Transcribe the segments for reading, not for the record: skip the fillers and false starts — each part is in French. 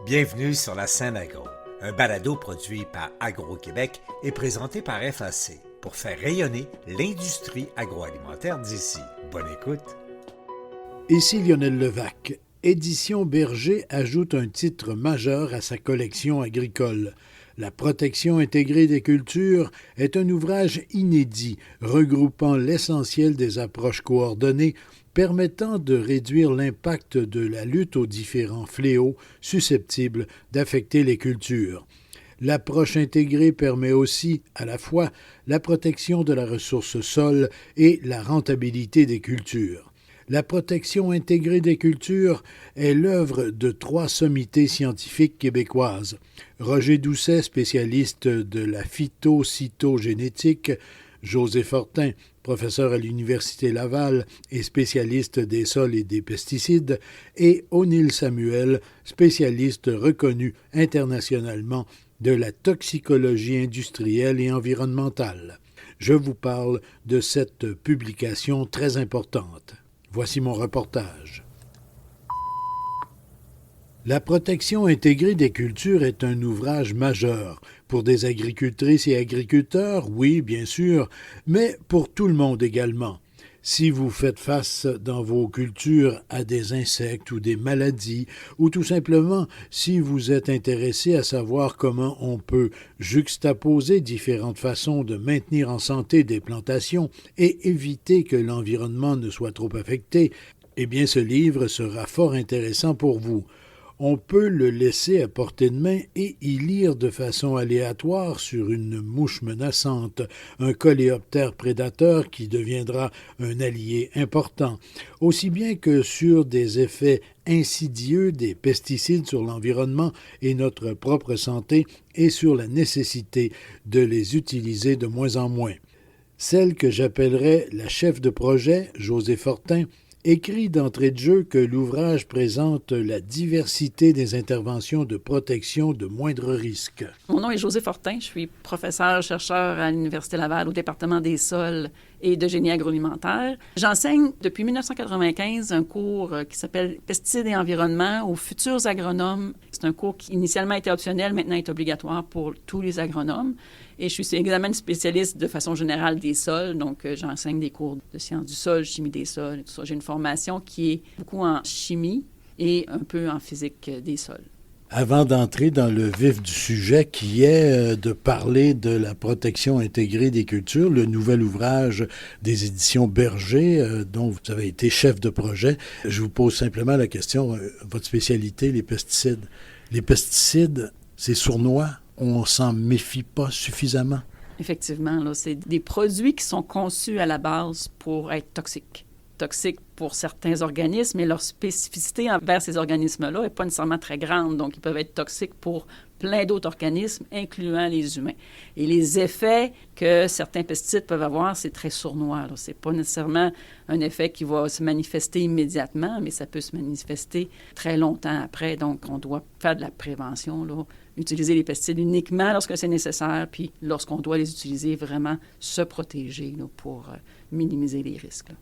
Bienvenue sur la scène agro, un balado produit par Agro-Québec et présenté par FAC pour faire rayonner l'industrie agroalimentaire d'ici. Bonne écoute. Ici Lionel Levac. Édition Berger ajoute un titre majeur à sa collection agricole. La protection intégrée des cultures est un ouvrage inédit regroupant l'essentiel des approches coordonnées permettant de réduire l'impact de la lutte aux différents fléaux susceptibles d'affecter les cultures. L'approche intégrée permet aussi, à la fois, la protection de la ressource sol et la rentabilité des cultures. La protection intégrée des cultures est l'œuvre de 3 sommités scientifiques québécoises. Roger Doucet, spécialiste de la phytocytogénétique, José Fortin, professeur à l'Université Laval et spécialiste des sols et des pesticides, et O'Neill Samuel, spécialiste reconnu internationalement de la toxicologie industrielle et environnementale. Je vous parle de cette publication très importante. Voici mon reportage. La protection intégrée des cultures est un ouvrage majeur pour des agricultrices et agriculteurs, oui, bien sûr, mais pour tout le monde également. Si vous faites face dans vos cultures à des insectes ou des maladies, ou tout simplement si vous êtes intéressé à savoir comment on peut juxtaposer différentes façons de maintenir en santé des plantations et éviter que l'environnement ne soit trop affecté, eh bien ce livre sera fort intéressant pour vous. On peut le laisser à portée de main et y lire de façon aléatoire sur une mouche menaçante, un coléoptère prédateur qui deviendra un allié important, aussi bien que sur des effets insidieux des pesticides sur l'environnement et notre propre santé et sur la nécessité de les utiliser de moins en moins. Celle que j'appellerais la chef de projet, José Fortin, écrit d'entrée de jeu que l'ouvrage présente la diversité des interventions de protection de moindre risque. Mon nom est José Fortin, je suis professeur-chercheur à l'Université Laval au département des sols et de génie agroalimentaire. J'enseigne depuis 1995 un cours qui s'appelle Pesticides et environnement aux futurs agronomes. C'est un cours qui initialement était optionnel, maintenant est obligatoire pour tous les agronomes. Et je suis également spécialiste de façon générale des sols, donc j'enseigne des cours de sciences du sol, chimie des sols et tout ça. J'ai une formation qui est beaucoup en chimie et un peu en physique des sols. Avant d'entrer dans le vif du sujet qui est de parler de la protection intégrée des cultures, le nouvel ouvrage des éditions Berger dont vous avez été chef de projet, je vous pose simplement la question, votre spécialité, les pesticides. Les pesticides, c'est sournois? On s'en méfie pas suffisamment? Effectivement, là, c'est des produits qui sont conçus à la base pour être toxiques. Toxiques pour certains organismes, mais leur spécificité envers ces organismes-là n'est pas nécessairement très grande. Donc, ils peuvent être toxiques pour plein d'autres organismes, incluant les humains. Et les effets que certains pesticides peuvent avoir, c'est très sournois. Ce n'est pas nécessairement un effet qui va se manifester immédiatement, mais ça peut se manifester très longtemps après. Donc, on doit faire de la prévention, là, utiliser les pesticides uniquement lorsque c'est nécessaire, puis lorsqu'on doit les utiliser, vraiment se protéger là, pour minimiser les risques. Là.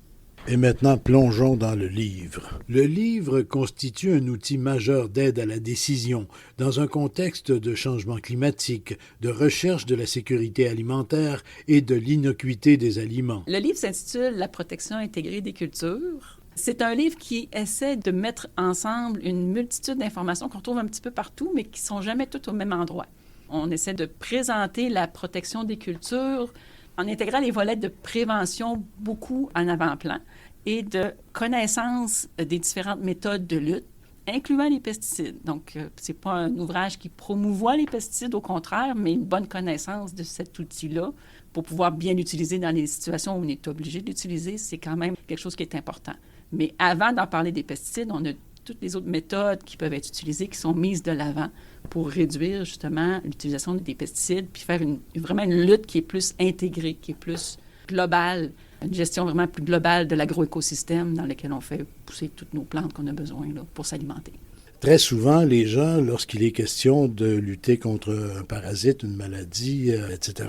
Et maintenant, plongeons dans le livre. Le livre constitue un outil majeur d'aide à la décision dans un contexte de changement climatique, de recherche de la sécurité alimentaire et de l'innocuité des aliments. Le livre s'intitule « La protection intégrée des cultures ». C'est un livre qui essaie de mettre ensemble une multitude d'informations qu'on trouve un petit peu partout, mais qui ne sont jamais toutes au même endroit. On essaie de présenter la protection des cultures en intégrant les volets de prévention beaucoup en avant-plan et de connaissance des différentes méthodes de lutte, incluant les pesticides. Donc, ce n'est pas un ouvrage qui promouvoit les pesticides, au contraire, mais une bonne connaissance de cet outil-là pour pouvoir bien l'utiliser dans les situations où on est obligé de l'utiliser, c'est quand même quelque chose qui est important. Mais avant d'en parler des pesticides, on a toutes les autres méthodes qui peuvent être utilisées, qui sont mises de l'avant pour réduire justement l'utilisation des pesticides, puis faire vraiment une lutte qui est plus intégrée, qui est plus globale, une gestion vraiment plus globale de l'agroécosystème dans lequel on fait pousser toutes nos plantes qu'on a besoin là, pour s'alimenter. Très souvent, les gens, lorsqu'il est question de lutter contre un parasite, une maladie, etc.,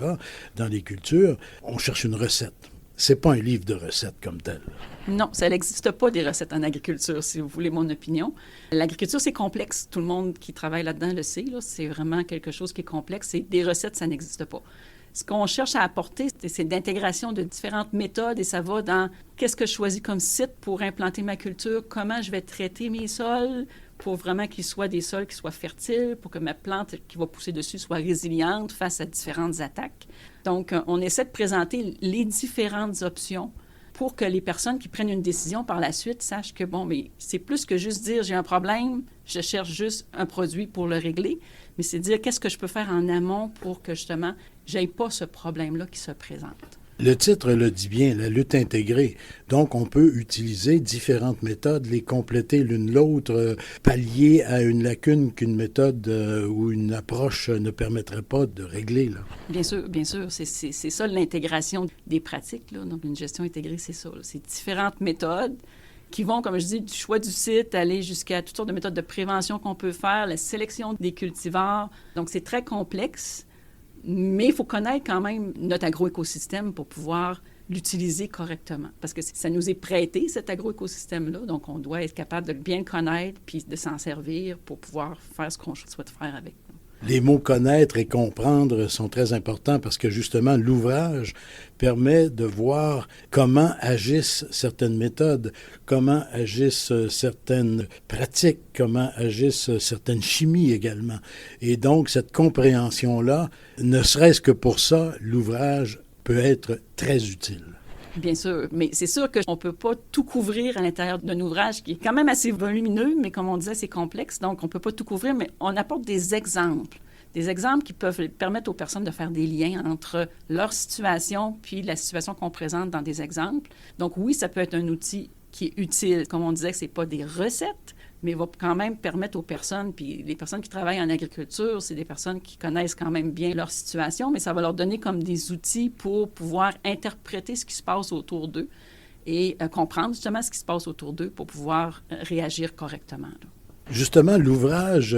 dans les cultures, on cherche une recette. C'est pas un livre de recettes comme tel. Non, ça n'existe pas des recettes en agriculture, si vous voulez mon opinion. L'agriculture, c'est complexe. Tout le monde qui travaille là-dedans le sait. Là. C'est vraiment quelque chose qui est complexe. Et des recettes, ça n'existe pas. Ce qu'on cherche à apporter, c'est d'intégration de différentes méthodes et ça va dans qu'est-ce que je choisis comme site pour implanter ma culture, comment je vais traiter mes sols pour vraiment qu'ils soient des sols qui soient fertiles, pour que ma plante qui va pousser dessus soit résiliente face à différentes attaques. Donc, on essaie de présenter les différentes options pour que les personnes qui prennent une décision par la suite sachent que, bon, mais c'est plus que juste dire j'ai un problème, je cherche juste un produit pour le régler, mais c'est dire qu'est-ce que je peux faire en amont pour que, justement, j'aie pas ce problème-là qui se présente. Le titre le dit bien, la lutte intégrée. Donc, on peut utiliser différentes méthodes, les compléter l'une l'autre, pallier à une lacune qu'une méthode ou une approche ne permettrait pas de régler, là. Bien sûr. C'est ça l'intégration des pratiques, là. Donc, une gestion intégrée, c'est ça, là. C'est différentes méthodes qui vont, comme je dis, du choix du site, aller jusqu'à toutes sortes de méthodes de prévention qu'on peut faire, la sélection des cultivars. Donc, c'est très complexe. Mais il faut connaître quand même notre agroécosystème pour pouvoir l'utiliser correctement. Parce que ça nous est prêté, cet agroécosystème-là. Donc, on doit être capable de bien le connaître puis de s'en servir pour pouvoir faire ce qu'on souhaite faire avec. Les mots connaître et comprendre sont très importants parce que justement, l'ouvrage permet de voir comment agissent certaines méthodes, comment agissent certaines pratiques, comment agissent certaines chimies également. Et donc, cette compréhension-là, ne serait-ce que pour ça, l'ouvrage peut être très utile. Bien sûr, mais c'est sûr qu'on ne peut pas tout couvrir à l'intérieur d'un ouvrage qui est quand même assez volumineux, mais comme on disait, c'est complexe, donc on ne peut pas tout couvrir, mais on apporte des exemples qui peuvent permettre aux personnes de faire des liens entre leur situation puis la situation qu'on présente dans des exemples. Donc oui, ça peut être un outil qui est utile. Comme on disait, ce n'est pas des recettes, mais va quand même permettre aux personnes, puis les personnes qui travaillent en agriculture, c'est des personnes qui connaissent quand même bien leur situation, mais ça va leur donner comme des outils pour pouvoir interpréter ce qui se passe autour d'eux et comprendre justement ce qui se passe autour d'eux pour pouvoir réagir correctement, là. Justement, l'ouvrage,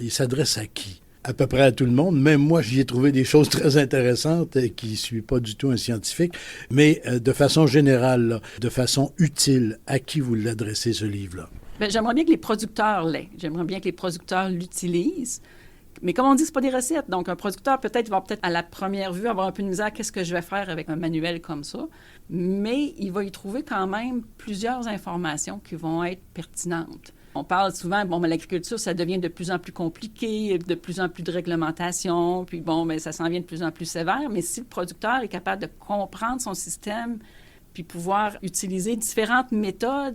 il s'adresse à qui? À peu près à tout le monde. Même moi, j'y ai trouvé des choses très intéressantes et qui ne suis pas du tout un scientifique. Mais de façon générale, là, de façon utile, à qui vous l'adressez, ce livre-là? Bien, j'aimerais bien que les producteurs l'aient. J'aimerais bien que les producteurs l'utilisent. Mais comme on dit, ce pas des recettes. Donc, un producteur, peut-être, va à la première vue avoir un peu de misère. Qu'est-ce que je vais faire avec un manuel comme ça? Mais il va y trouver quand même plusieurs informations qui vont être pertinentes. On parle souvent, bon, mais l'agriculture, ça devient de plus en plus compliqué, de plus en plus de réglementation, puis bon, mais ça s'en vient de plus en plus sévère. Mais si le producteur est capable de comprendre son système, puis pouvoir utiliser différentes méthodes,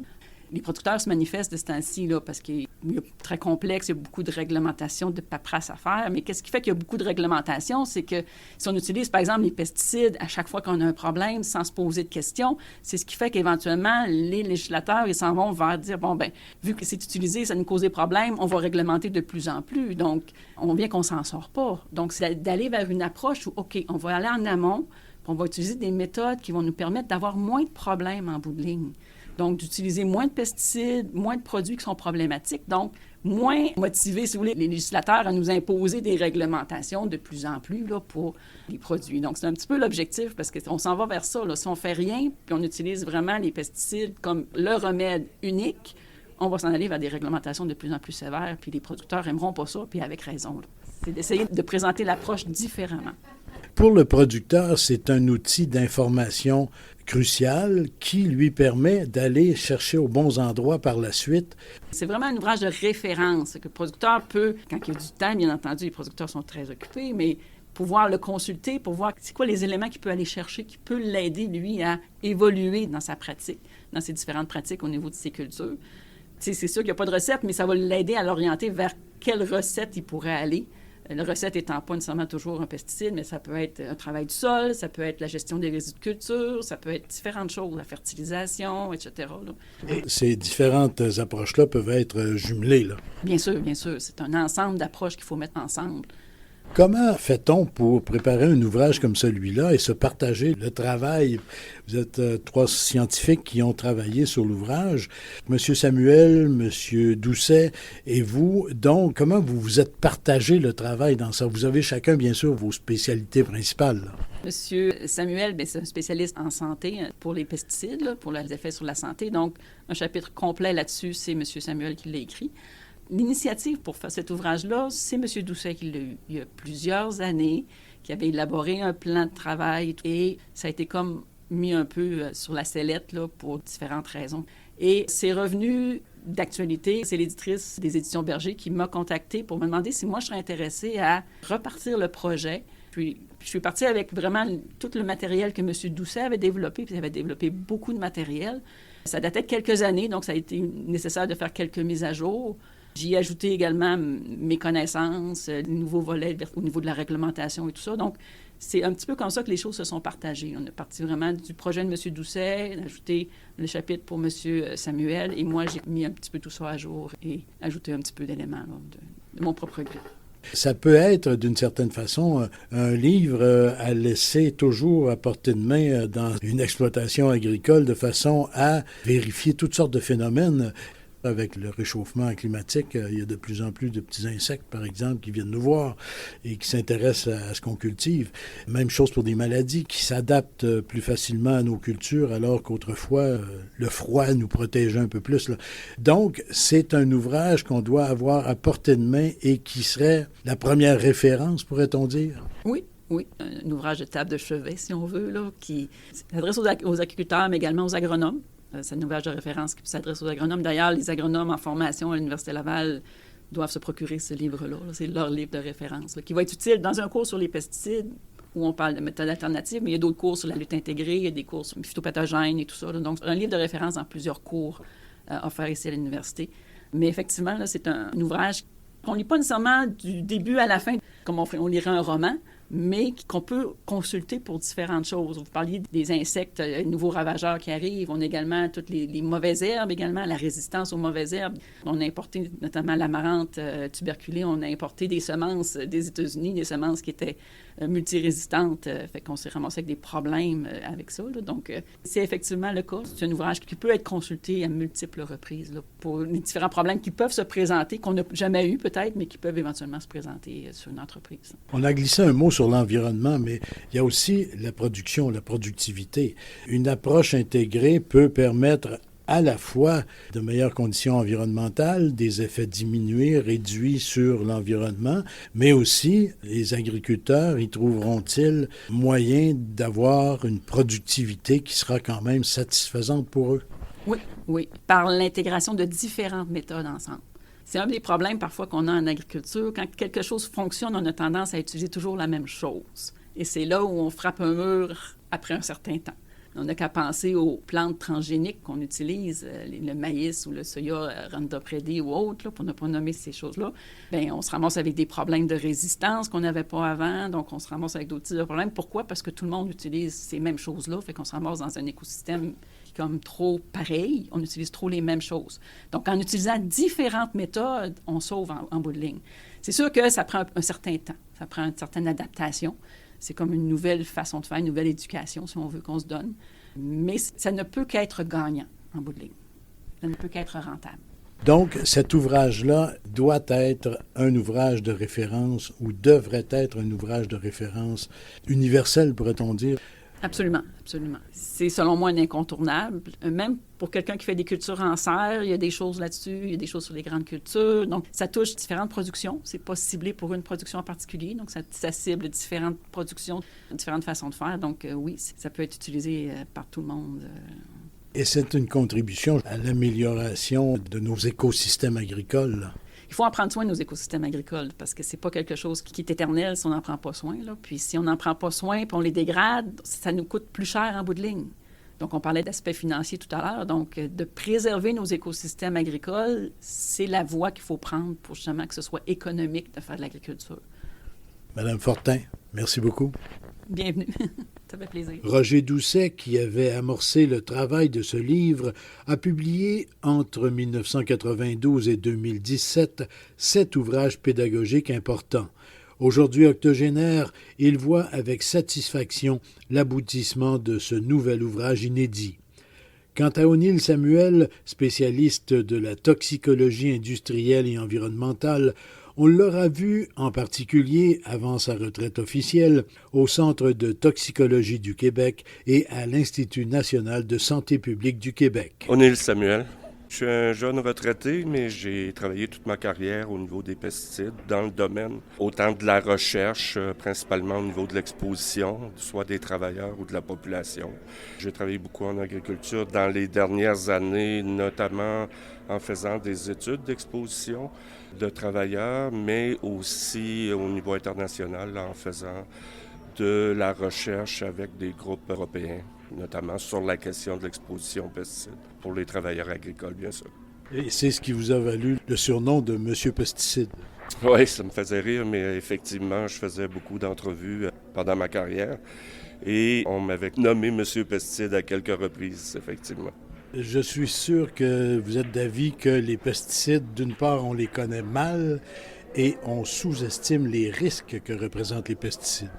les producteurs se manifestent de ce temps-ci, là, parce qu'il est très complexe, il y a beaucoup de réglementation, de paperasse à faire. Mais qu'est-ce qui fait qu'il y a beaucoup de réglementation? C'est que si on utilise, par exemple, les pesticides à chaque fois qu'on a un problème, sans se poser de questions, c'est ce qui fait qu'éventuellement, les législateurs, ils s'en vont vers dire, bon, bien, vu que c'est utilisé, ça nous cause des problèmes, on va réglementer de plus en plus. Donc, on vient qu'on s'en sort pas. Donc, c'est d'aller vers une approche où, OK, on va aller en amont, puis on va utiliser des méthodes qui vont nous permettre d'avoir moins de problèmes en bout de ligne. Donc, d'utiliser moins de pesticides, moins de produits qui sont problématiques. Donc, moins motiver, si vous voulez, les législateurs à nous imposer des réglementations de plus en plus là, pour les produits. Donc, c'est un petit peu l'objectif parce qu'on s'en va vers ça, là. Si on ne fait rien puis on utilise vraiment les pesticides comme le remède unique, on va s'en aller vers des réglementations de plus en plus sévères puis les producteurs n'aimeront pas ça, puis avec raison, là. C'est d'essayer de présenter l'approche différemment. Pour le producteur, c'est un outil d'information crucial qui lui permet d'aller chercher aux bons endroits par la suite. C'est vraiment un ouvrage de référence que le producteur peut, quand il y a du temps, bien entendu, les producteurs sont très occupés, mais pouvoir le consulter, pour voir c'est quoi les éléments qu'il peut aller chercher, qui peut l'aider, lui, à évoluer dans sa pratique, dans ses différentes pratiques au niveau de ses cultures. C'est sûr qu'il n'y a pas de recette, mais ça va l'aider à l'orienter vers quelle recette il pourrait aller. La recette étant pas nécessairement toujours un pesticide, mais ça peut être un travail du sol, ça peut être la gestion des résidus de culture, ça peut être différentes choses, la fertilisation, etc. là. Et ces différentes approches-là peuvent être jumelées, là. Bien sûr. C'est un ensemble d'approches qu'il faut mettre ensemble Comment fait-on pour préparer un ouvrage comme celui-là et se partager le travail? Vous êtes trois scientifiques qui ont travaillé sur l'ouvrage, Monsieur Samuel, Monsieur Doucet et vous. Donc, comment vous vous êtes partagé le travail dans ça? Vous avez chacun, bien sûr, vos spécialités principales, là. Monsieur Samuel, c'est un spécialiste en santé pour les pesticides, là, pour les effets sur la santé. Donc, un chapitre complet là-dessus, c'est Monsieur Samuel qui l'a écrit. L'initiative pour faire cet ouvrage-là, c'est M. Doucet qui l'a eu il y a plusieurs années, qui avait élaboré un plan de travail et ça a été comme mis un peu sur la sellette là, pour différentes raisons. Et c'est revenu d'actualité. C'est l'éditrice des Éditions Berger qui m'a contactée pour me demander si moi je serais intéressée à repartir le projet. Puis je suis partie avec vraiment tout le matériel que M. Doucet avait développé, puis il avait développé beaucoup de matériel. Ça datait de quelques années, donc ça a été nécessaire de faire quelques mises à jour. J'y ai ajouté également mes connaissances, les nouveaux volets au niveau de la réglementation et tout ça. Donc, c'est un petit peu comme ça que les choses se sont partagées. On est parti vraiment du projet de M. Doucet, ajouté le chapitre pour M. Samuel, et moi, j'ai mis un petit peu tout ça à jour et ajouté un petit peu d'éléments là, de mon propre gré. Ça peut être, d'une certaine façon, un livre à laisser toujours à portée de main dans une exploitation agricole de façon à vérifier toutes sortes de phénomènes. Avec le réchauffement climatique, il y a de plus en plus de petits insectes, par exemple, qui viennent nous voir et qui s'intéressent à ce qu'on cultive. Même chose pour des maladies qui s'adaptent plus facilement à nos cultures, alors qu'autrefois, le froid nous protégeait un peu plus, là. Donc, c'est un ouvrage qu'on doit avoir à portée de main et qui serait la première référence, pourrait-on dire? Oui. Oui, un ouvrage de table de chevet, si on veut, là, qui s'adresse aux agriculteurs, mais également aux agronomes. C'est un ouvrage de référence qui s'adresse aux agronomes. D'ailleurs, les agronomes en formation à l'Université Laval doivent se procurer ce livre-là. C'est leur livre de référence, là, qui va être utile dans un cours sur les pesticides où on parle de méthodes alternatives, mais il y a d'autres cours sur la lutte intégrée, il y a des cours sur les phytopathogènes et tout ça. Là. Donc, un livre de référence dans plusieurs cours offerts ici à l'université. Mais effectivement, là, c'est un ouvrage qu'on ne lit pas nécessairement du début à la fin, comme on lirait un roman, mais qu'on peut consulter pour différentes choses. Vous parliez des insectes, les nouveaux ravageurs qui arrivent. On a également toutes les mauvaises herbes, également la résistance aux mauvaises herbes. On a importé notamment l'amarante tuberculée. On a importé des semences des États-Unis, des semences qui étaient multirésistantes. Fait qu'on s'est ramassé avec des problèmes avec ça, là. Donc, c'est effectivement le cas. C'est un ouvrage qui peut être consulté à multiples reprises là, pour les différents problèmes qui peuvent se présenter, qu'on n'a jamais eu peut-être, mais qui peuvent éventuellement se présenter sur une entreprise. On a glissé un mot sur l'environnement, mais il y a aussi la production, la productivité. Une approche intégrée peut permettre à la fois de meilleures conditions environnementales, des effets diminués, réduits sur l'environnement, mais aussi les agriculteurs y trouveront-ils moyen d'avoir une productivité qui sera quand même satisfaisante pour eux? Oui, par l'intégration de différentes méthodes ensemble. C'est un des problèmes parfois qu'on a en agriculture. Quand quelque chose fonctionne, on a tendance à utiliser toujours la même chose. Et c'est là où on frappe un mur après un certain temps. On n'a qu'à penser aux plantes transgéniques qu'on utilise, le maïs ou le soya Roundup Ready ou autre, là, pour ne pas nommer ces choses-là. Bien, on se ramasse avec des problèmes de résistance qu'on n'avait pas avant, donc on se ramasse avec d'autres types de problèmes. Pourquoi? Parce que tout le monde utilise ces mêmes choses-là, fait qu'on se ramasse dans un écosystème qui est comme trop pareil, on utilise trop les mêmes choses. Donc, en utilisant différentes méthodes, on sauve en bout de ligne. C'est sûr que ça prend un certain temps, ça prend une certaine adaptation. C'est comme une nouvelle façon de faire, une nouvelle éducation, si on veut, qu'on se donne. Mais ça ne peut qu'être gagnant, en bout de ligne. Ça ne peut qu'être rentable. Donc, cet ouvrage-là doit être un ouvrage de référence ou devrait être un ouvrage de référence universel, pourrait-on dire? Absolument, absolument. C'est, selon moi, un incontournable. Même pour quelqu'un qui fait des cultures en serre, il y a des choses là-dessus, il y a des choses sur les grandes cultures. Donc, ça touche différentes productions. C'est pas ciblé pour une production en particulier. Donc, ça cible différentes productions, différentes façons de faire. Donc, oui, ça peut être utilisé par tout le monde. Et c'est une contribution à l'amélioration de nos écosystèmes agricoles, là. Il faut en prendre soin de nos écosystèmes agricoles parce que c'est pas quelque chose qui est éternel si on n'en prend pas soin, là. Puis si on n'en prend pas soin puis on les dégrade, ça nous coûte plus cher en bout de ligne. Donc, on parlait d'aspect financier tout à l'heure. Donc, de préserver nos écosystèmes agricoles, c'est la voie qu'il faut prendre pour justement que ce soit économique de faire de l'agriculture. Madame Fortin, merci beaucoup. Bienvenue. Ça fait plaisir. Roger Doucet, qui avait amorcé le travail de ce livre, a publié entre 1992 et 2017 7 ouvrages pédagogiques importants. Aujourd'hui octogénaire, il voit avec satisfaction l'aboutissement de ce nouvel ouvrage inédit. Quant à O'Neill Samuel, spécialiste de la toxicologie industrielle et environnementale, on l'aura vu en particulier, avant sa retraite officielle, au Centre de toxicologie du Québec et à l'Institut national de santé publique du Québec. O'Neill Samuel. Je suis un jeune retraité, mais j'ai travaillé toute ma carrière au niveau des pesticides, dans le domaine, autant de la recherche, principalement au niveau de l'exposition, soit des travailleurs ou de la population. J'ai travaillé beaucoup en agriculture dans les dernières années, notamment en faisant des études d'exposition de travailleurs, mais aussi au niveau international, en faisant de la recherche avec des groupes européens, notamment sur la question de l'exposition aux pesticides pour les travailleurs agricoles, bien sûr. Et c'est ce qui vous a valu le surnom de Monsieur Pesticide. Oui, ça me faisait rire, mais effectivement, je faisais beaucoup d'entrevues pendant ma carrière et on m'avait nommé Monsieur Pesticide à quelques reprises, effectivement. Je suis sûr que vous êtes d'avis que les pesticides, d'une part, on les connaît mal et on sous-estime les risques que représentent les pesticides.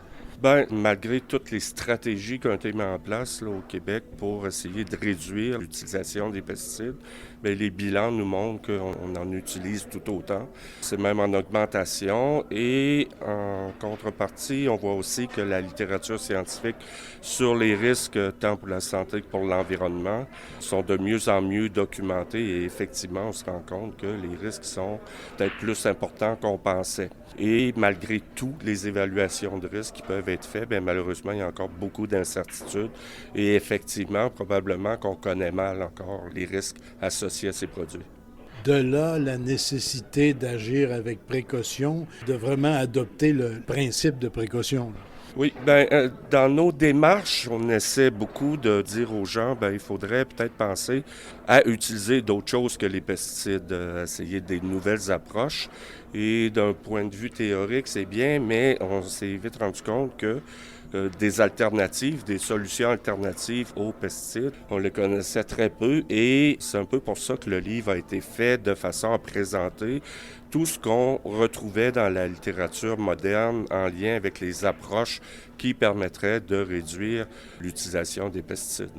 Bien, malgré toutes les stratégies qui ont été mises en place là, au Québec pour essayer de réduire l'utilisation des pesticides, bien, les bilans nous montrent qu'on en utilise tout autant. C'est même en augmentation et en contrepartie, on voit aussi que la littérature scientifique sur les risques tant pour la santé que pour l'environnement sont de mieux en mieux documentés et effectivement, on se rend compte que les risques sont peut-être plus importants qu'on pensait. Et malgré tout, les évaluations de risques qui peuvent être faites, bien, malheureusement, il y a encore beaucoup d'incertitudes. Et effectivement, probablement qu'on connaît mal encore les risques associés à ces produits. De là, la nécessité d'agir avec précaution, de vraiment adopter le principe de précaution. Oui, bien, dans nos démarches, on essaie beaucoup de dire aux gens, bien, il faudrait peut-être penser à utiliser d'autres choses que les pesticides, essayer des nouvelles approches. Et d'un point de vue théorique, c'est bien, mais on s'est vite rendu compte que des alternatives, des solutions alternatives aux pesticides, on les connaissait très peu et c'est un peu pour ça que le livre a été fait de façon à présenter tout ce qu'on retrouvait dans la littérature moderne en lien avec les approches qui permettraient de réduire l'utilisation des pesticides.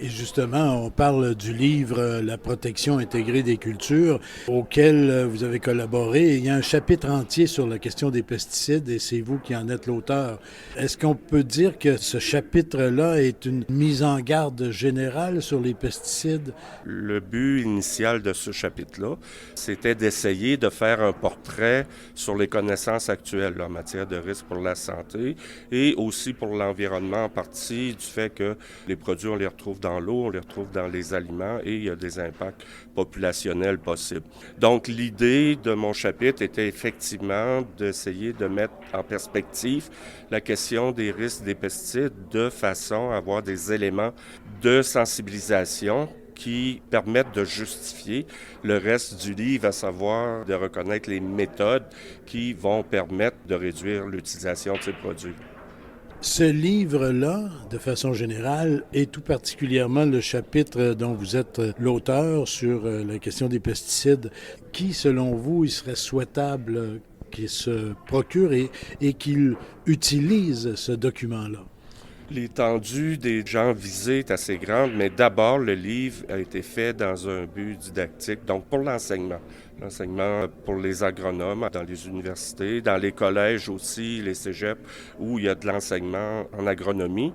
Et justement, on parle du livre La protection intégrée des cultures auquel vous avez collaboré. Il y a un chapitre entier sur la question des pesticides et c'est vous qui en êtes l'auteur. Est-ce qu'on peut dire que ce chapitre-là est une mise en garde générale sur les pesticides? Le but initial de ce chapitre-là, c'était d'essayer de faire un portrait sur les connaissances actuelles en matière de risque pour la santé et aussi pour l'environnement en partie du fait que les produits, on les retrouve dans l'eau, on les retrouve dans les aliments et il y a des impacts populationnels possibles. Donc, l'idée de mon chapitre était effectivement d'essayer de mettre en perspective la question des risques des pesticides de façon à avoir des éléments de sensibilisation qui permettent de justifier le reste du livre, à savoir de reconnaître les méthodes qui vont permettre de réduire l'utilisation de ces produits. Ce livre-là, de façon générale, et tout particulièrement le chapitre dont vous êtes l'auteur sur la question des pesticides, qui, selon vous, il serait souhaitable qu'il se procure et qu'il utilise ce document-là? L'étendue des gens visés est assez grande, mais d'abord, le livre a été fait dans un but didactique, donc pour l'enseignement. L'enseignement pour les agronomes dans les universités, dans les collèges aussi, les cégeps, où il y a de l'enseignement en agronomie.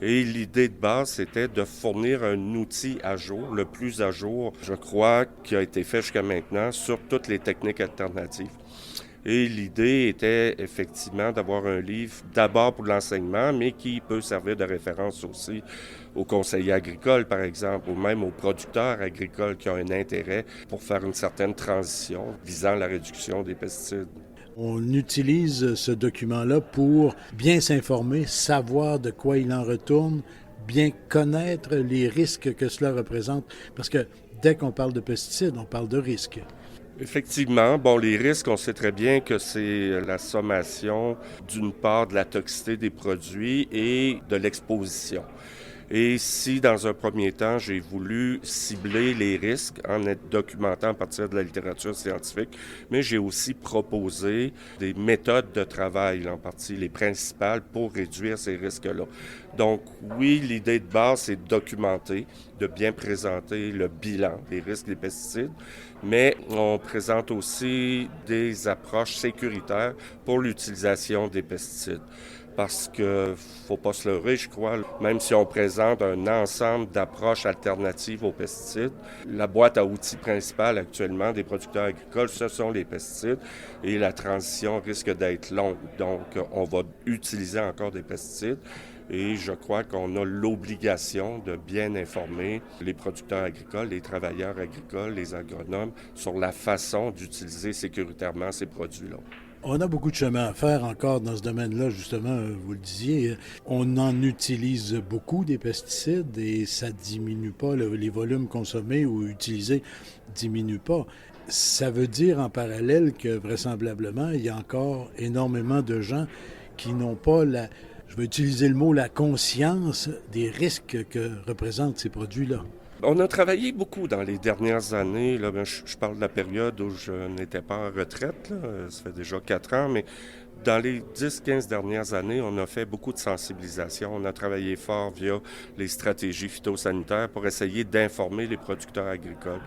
Et l'idée de base, c'était de fournir un outil à jour, le plus à jour, je crois, qui a été fait jusqu'à maintenant sur toutes les techniques alternatives. Et l'idée était effectivement d'avoir un livre d'abord pour l'enseignement, mais qui peut servir de référence aussi aux conseillers agricoles, par exemple, ou même aux producteurs agricoles qui ont un intérêt pour faire une certaine transition visant la réduction des pesticides. On utilise ce document-là pour bien s'informer, savoir de quoi il en retourne, bien connaître les risques que cela représente, parce que dès qu'on parle de pesticides, on parle de risques. Effectivement, bon, les risques, on sait très bien que c'est la sommation d'une part de la toxicité des produits et de l'exposition. Et si, dans un premier temps, j'ai voulu cibler les risques en documentant à partir de la littérature scientifique, mais j'ai aussi proposé des méthodes de travail, en partie les principales, pour réduire ces risques-là. Donc oui, l'idée de base, c'est de documenter, de bien présenter le bilan des risques des pesticides, mais on présente aussi des approches sécuritaires pour l'utilisation des pesticides. Parce que faut pas se leurrer, je crois, même si on présente un ensemble d'approches alternatives aux pesticides, la boîte à outils principale actuellement des producteurs agricoles, ce sont les pesticides et la transition risque d'être longue. Donc, on va utiliser encore des pesticides. Et je crois qu'on a l'obligation de bien informer les producteurs agricoles, les travailleurs agricoles, les agronomes sur la façon d'utiliser sécuritairement ces produits-là. On a beaucoup de chemin à faire encore dans ce domaine-là, justement, vous le disiez. On en utilise beaucoup des pesticides et ça diminue pas, les volumes consommés ou utilisés diminuent pas. Ça veut dire en parallèle que vraisemblablement, il y a encore énormément de gens qui n'ont pas je vais utiliser le mot, la conscience des risques que représentent ces produits-là. On a travaillé beaucoup dans les dernières années. Là, je parle de la période où je n'étais pas en retraite. Là. Ça fait déjà 4 ans, mais dans les 10-15 dernières années, on a fait beaucoup de sensibilisation. On a travaillé fort via les stratégies phytosanitaires pour essayer d'informer les producteurs agricoles.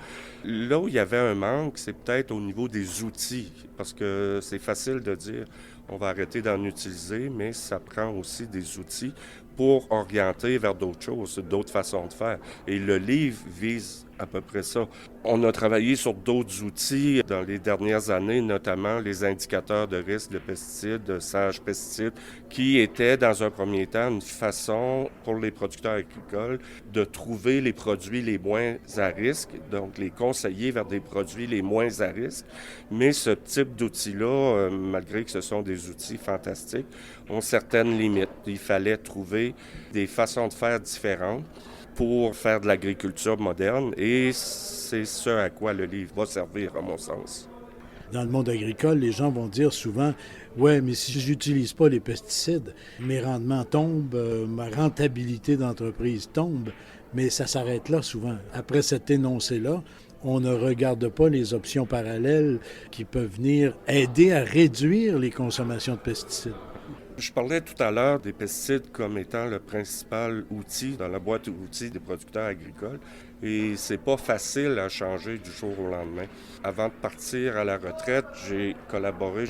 Là où il y avait un manque, c'est peut-être au niveau des outils, parce que c'est facile de dire on va arrêter d'en utiliser, mais ça prend aussi des outils pour orienter vers d'autres choses, d'autres façons de faire. Et le livre vise à peu près ça. On a travaillé sur d'autres outils dans les dernières années, notamment les indicateurs de risque de pesticides, de SAGE pesticides, qui étaient dans un premier temps une façon pour les producteurs agricoles de trouver les produits les moins à risque, donc les conseiller vers des produits les moins à risque. Mais ce type d'outils-là, malgré que ce sont des outils fantastiques, ont certaines limites. Il fallait trouver des façons de faire différentes pour faire de l'agriculture moderne et c'est ce à quoi le livre va servir, à mon sens. Dans le monde agricole, les gens vont dire souvent « Ouais, mais si je n'utilise pas les pesticides, mes rendements tombent, ma rentabilité d'entreprise tombe. » Mais ça s'arrête là souvent. Après cet énoncé-là, on ne regarde pas les options parallèles qui peuvent venir aider à réduire les consommations de pesticides. Je parlais tout à l'heure des pesticides comme étant le principal outil dans la boîte à outils des producteurs agricoles et c'est pas facile à changer du jour au lendemain. Avant de partir à la retraite, j'ai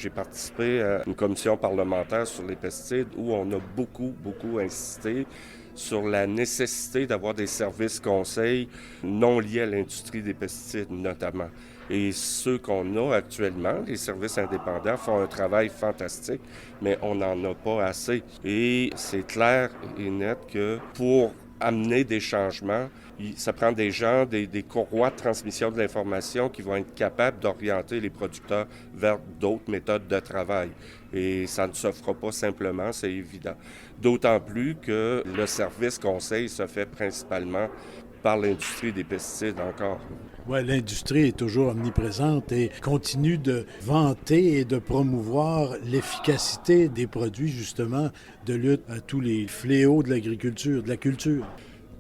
participé à une commission parlementaire sur les pesticides où on a beaucoup insisté sur la nécessité d'avoir des services conseils non liés à l'industrie des pesticides notamment. Et ceux qu'on a actuellement, les services indépendants, font un travail fantastique, mais on n'en a pas assez. Et c'est clair et net que pour amener des changements, ça prend des gens, des courroies de transmission de l'information qui vont être capables d'orienter les producteurs vers d'autres méthodes de travail. Et ça ne se fera pas simplement, c'est évident. D'autant plus que le service conseil se fait principalement par l'industrie des pesticides encore. Oui, l'industrie est toujours omniprésente et continue de vanter et de promouvoir l'efficacité des produits, justement, de lutte à tous les fléaux de l'agriculture, de la culture.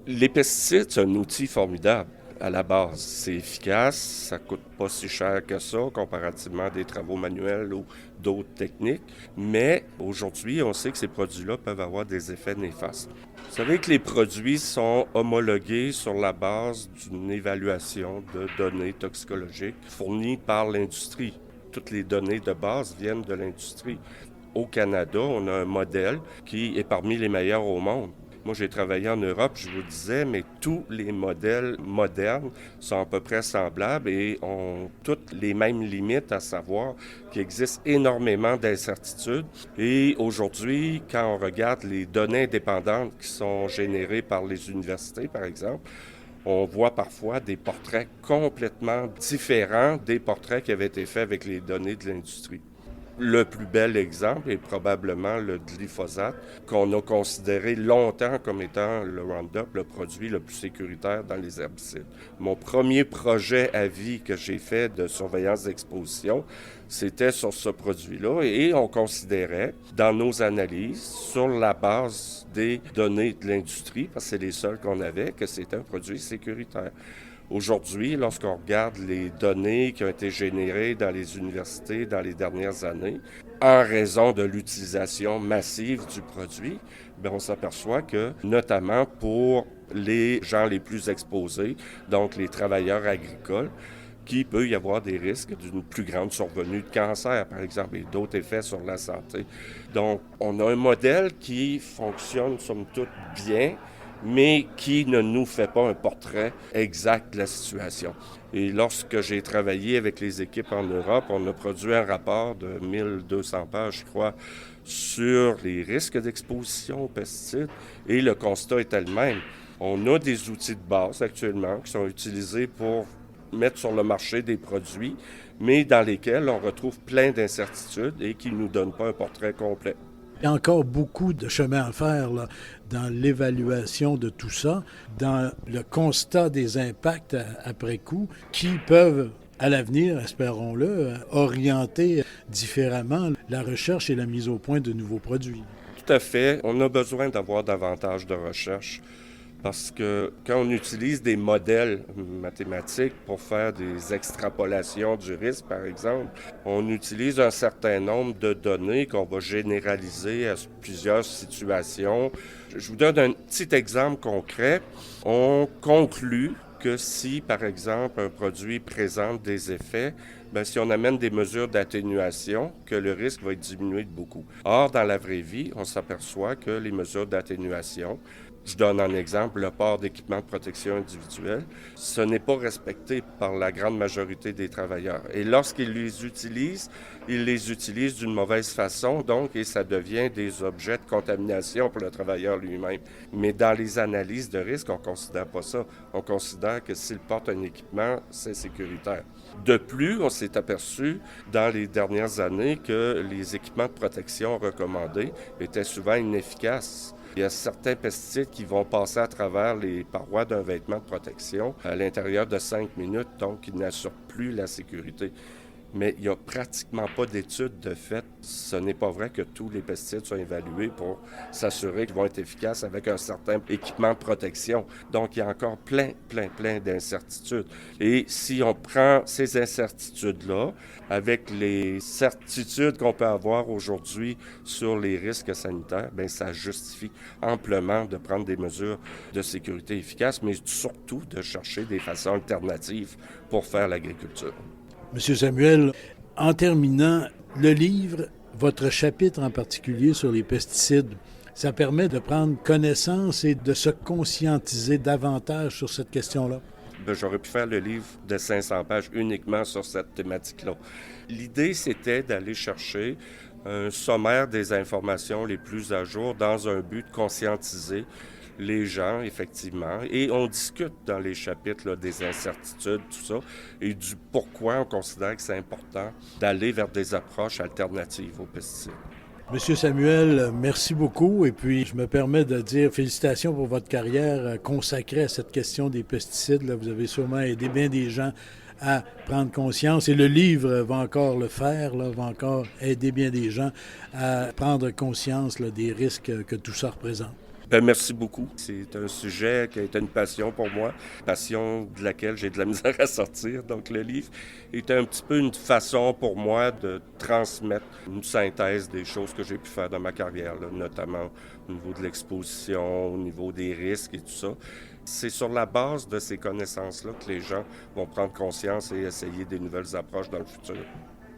Les pesticides, c'est un outil formidable à la base. C'est efficace, ça coûte pas si cher que ça, comparativement à des travaux manuels ou d'autres techniques. Mais aujourd'hui, on sait que ces produits-là peuvent avoir des effets néfastes. Vous savez que les produits sont homologués sur la base d'une évaluation de données toxicologiques fournies par l'industrie. Toutes les données de base viennent de l'industrie. Au Canada, on a un modèle qui est parmi les meilleurs au monde. Moi, j'ai travaillé en Europe, je vous le disais, mais tous les modèles modernes sont à peu près semblables et ont toutes les mêmes limites, à savoir qu'il existe énormément d'incertitudes. Et aujourd'hui, quand on regarde les données indépendantes qui sont générées par les universités, par exemple, on voit parfois des portraits complètement différents des portraits qui avaient été faits avec les données de l'industrie. Le plus bel exemple est probablement le glyphosate, qu'on a considéré longtemps comme étant le Roundup, le produit le plus sécuritaire dans les herbicides. Mon premier projet à vie que j'ai fait de surveillance d'exposition, c'était sur ce produit-là et on considérait, dans nos analyses, sur la base des données de l'industrie, parce que c'est les seules qu'on avait, que c'était un produit sécuritaire. Aujourd'hui, lorsqu'on regarde les données qui ont été générées dans les universités dans les dernières années, en raison de l'utilisation massive du produit, bien, on s'aperçoit que, notamment pour les gens les plus exposés, donc les travailleurs agricoles, qu'il peut y avoir des risques d'une plus grande survenue de cancer, par exemple, et d'autres effets sur la santé. Donc, on a un modèle qui fonctionne, somme toute, bien, mais qui ne nous fait pas un portrait exact de la situation. Et lorsque j'ai travaillé avec les équipes en Europe, on a produit un rapport de 1200 pages, je crois, sur les risques d'exposition aux pesticides, et le constat était le même. On a des outils de base actuellement qui sont utilisés pour mettre sur le marché des produits, mais dans lesquels on retrouve plein d'incertitudes et qui ne nous donnent pas un portrait complet. Il y a encore beaucoup de chemin à faire là, dans l'évaluation de tout ça, dans le constat des impacts après coup, qui peuvent, à l'avenir, espérons-le, orienter différemment la recherche et la mise au point de nouveaux produits. Tout à fait. On a besoin d'avoir davantage de recherche. Parce que quand on utilise des modèles mathématiques pour faire des extrapolations du risque, par exemple, on utilise un certain nombre de données qu'on va généraliser à plusieurs situations. Je vous donne un petit exemple concret. On conclut que si, par exemple, un produit présente des effets, bien, si on amène des mesures d'atténuation, que le risque va être diminué de beaucoup. Or, dans la vraie vie, on s'aperçoit que les mesures d'atténuation, je donne un exemple, le port d'équipements de protection individuelle, ce n'est pas respecté par la grande majorité des travailleurs. Et lorsqu'ils les utilisent d'une mauvaise façon, donc, et ça devient des objets de contamination pour le travailleur lui-même. Mais dans les analyses de risque, on ne considère pas ça. On considère que s'il porte un équipement, c'est sécuritaire. De plus, on s'est aperçu dans les dernières années que les équipements de protection recommandés étaient souvent inefficaces. Il y a certains pesticides qui vont passer à travers les parois d'un vêtement de protection à l'intérieur de 5 minutes, donc ils n'assurent plus la sécurité. Mais il n'y a pratiquement pas d'études de fait. Ce n'est pas vrai que tous les pesticides soient évalués pour s'assurer qu'ils vont être efficaces avec un certain équipement de protection. Donc, il y a encore plein d'incertitudes. Et si on prend ces incertitudes-là, avec les certitudes qu'on peut avoir aujourd'hui sur les risques sanitaires, bien, ça justifie amplement de prendre des mesures de sécurité efficaces, mais surtout de chercher des façons alternatives pour faire l'agriculture. Monsieur Samuel, en terminant, le livre, votre chapitre en particulier sur les pesticides, ça permet de prendre connaissance et de se conscientiser davantage sur cette question-là? Bien, j'aurais pu faire le livre de 500 pages uniquement sur cette thématique-là. L'idée, c'était d'aller chercher un sommaire des informations les plus à jour dans un but de conscientiser les gens, effectivement, et on discute dans les chapitres là, des incertitudes, tout ça, et du pourquoi on considère que c'est important d'aller vers des approches alternatives aux pesticides. Monsieur Samuel, merci beaucoup. Et puis, je me permets de dire félicitations pour votre carrière consacrée à cette question des pesticides. Là, vous avez sûrement aidé bien des gens à prendre conscience. Et le livre va encore le faire, là, va encore aider bien des gens à prendre conscience là, des risques que tout ça représente. Bien, merci beaucoup. C'est un sujet qui a été une passion pour moi, passion de laquelle j'ai de la misère à sortir. Donc, le livre était un petit peu une façon pour moi de transmettre une synthèse des choses que j'ai pu faire dans ma carrière, là, notamment au niveau de l'exposition, au niveau des risques et tout ça. C'est sur la base de ces connaissances-là que les gens vont prendre conscience et essayer des nouvelles approches dans le futur.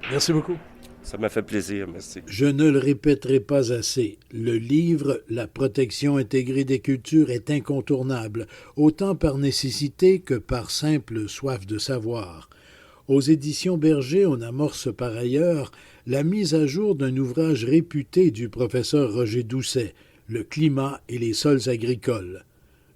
Merci beaucoup. Ça m'a fait plaisir, merci. Je ne le répéterai pas assez. Le livre « La protection intégrée des cultures » est incontournable, autant par nécessité que par simple soif de savoir. Aux éditions Berger, on amorce par ailleurs la mise à jour d'un ouvrage réputé du professeur Roger Doucet, « Le climat et les sols agricoles ».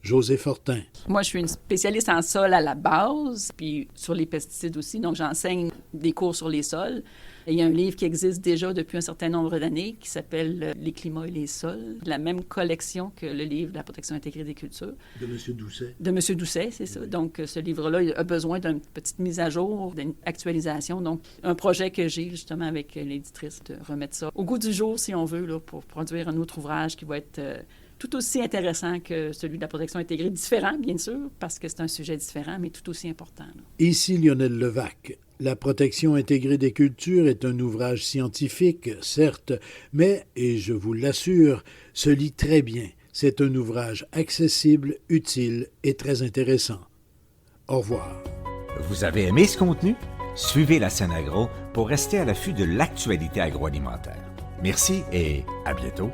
José Fortin. Moi, je suis une spécialiste en sol à la base, puis sur les pesticides aussi, donc j'enseigne des cours sur les sols. Il y a un livre qui existe déjà depuis un certain nombre d'années qui s'appelle « Les climats et les sols », la même collection que le livre de la protection intégrée des cultures. De M. Doucet. De M. Doucet, c'est ça. Donc, ce livre-là il a besoin d'une petite mise à jour, d'une actualisation. Donc, un projet que j'ai justement avec l'éditrice de remettre ça au goût du jour, si on veut, là, pour produire un autre ouvrage qui va être tout aussi intéressant que celui de la protection intégrée. Différent, bien sûr, parce que c'est un sujet différent, mais tout aussi important. Là. Ici Lionel Levac. La protection intégrée des cultures est un ouvrage scientifique, certes, mais, et je vous l'assure, se lit très bien. C'est un ouvrage accessible, utile et très intéressant. Au revoir. Vous avez aimé ce contenu? Suivez la scène agro pour rester à l'affût de l'actualité agroalimentaire. Merci et à bientôt.